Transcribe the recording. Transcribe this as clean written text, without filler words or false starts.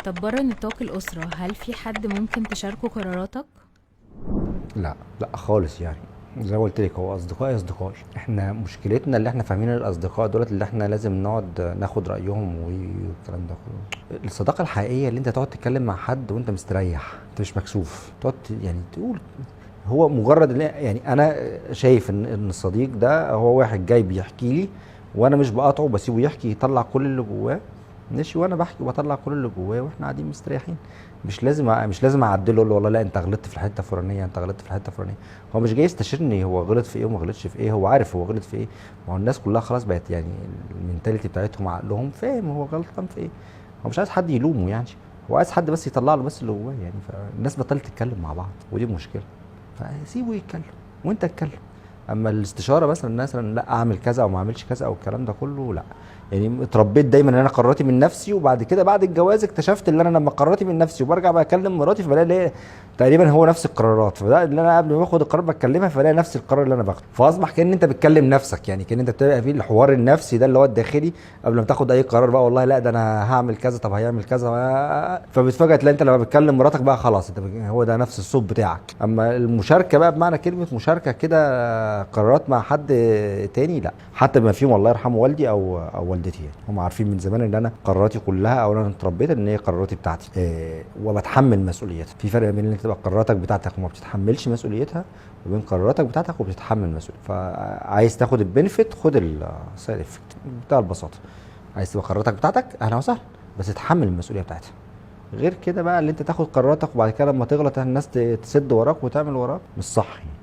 طب بره نطاق الأسرة هل في حد ممكن تشاركه قراراتك؟ لا لا خالص، يعني زي ما قلت لك هو اصدقائي اصدقائي. احنا مشكلتنا اللي احنا فاهمين الاصدقاء دولت اللي احنا لازم نقعد ناخد رايهم والكلام ده كله. الصداقه الحقيقيه اللي انت تقعد تتكلم مع حد وانت مستريح، انت مش مكسوف، تقعد يعني تقول. هو مجرد يعني انا شايف ان الصديق ده هو واحد جاي بيحكي لي وانا مش بقاطعه، بسيبه يحكي يطلع كل اللي جواه ماشي، وانا بحكي وبطلع كل اللي جواه واحنا قاعدين مستريحين. مش لازم اعدله اقول له والله لا انت غلطت في الحته الفلانيه، انت غلطت في الحته الفلانيه. هو مش جاي يستشيرني هو غلط في ايه وما غلطش في ايه، هو عارف هو غلط في ايه. ما هو الناس كلها خلاص بقت يعني المينتاليتي بتاعتهم عقلهم فاهم هو غلطان في ايه. هو مش عايز حد يلومه يعني، هو عايز حد بس يطلع له بس اللي جواه يعني. فالناس بطلت تتكلم مع بعض ودي مشكله. فسيبه يتكلم وانت اتكلم. اما الاستشاره مثلا لا اعمل كذا او ما اعملش كذا او الكلام ده كله لا. يعني اتربيت دايما ان انا قراراتي من نفسي، وبعد كده بعد الجواز اكتشفت ان انا لما قراراتي من نفسي وبرجع بكلم مراتي فبلاقي ليه تقريبا هو نفس القرارات. فده اللي انا قبل ما باخد القرار بتكلمها فلاقي نفس القرار اللي انا باخده. فاصبح كان انت بتكلم نفسك، يعني كان انت بتبقى في الحوار النفسي ده اللي هو الداخلي قبل ما تاخد اي قرار بقى. والله لا ده انا هعمل كذا، طب هيعمل كذا. فبتفاجئ تلاقي انت لما بتكلم مراتك بقى خلاص انت هو ده نفس الصوت بتاعك. اما المشاركه بقى بمعنى كلمه مشاركه كده قرارات مع حد تاني لا. حتى بما فيهم الله يرحمه والدي او والدتي، يعني هم عارفين من زمان ان انا قراراتي كلها او انا اتربيت ان هي قراراتي بتاعتي وبتحمل مسؤوليتها. في فرق بين انك تبقى قراراتك بتاعتك وما بتتحملش مسؤوليتها، وبين قراراتك بتاعتك وبتتحمل مسؤوليتها. فعايز تاخد البنفيت خد السايد افكت بتاع البساطه. عايز تبقى قراراتك بتاعتك اهلا وسهلا، بس تتحمل المسؤوليه بتاعتها. غير كده بقى اللي انت تاخد قراراتك وبعد كده لما تغلط الناس تسد وراك وتعمل وراك مش صح يعني.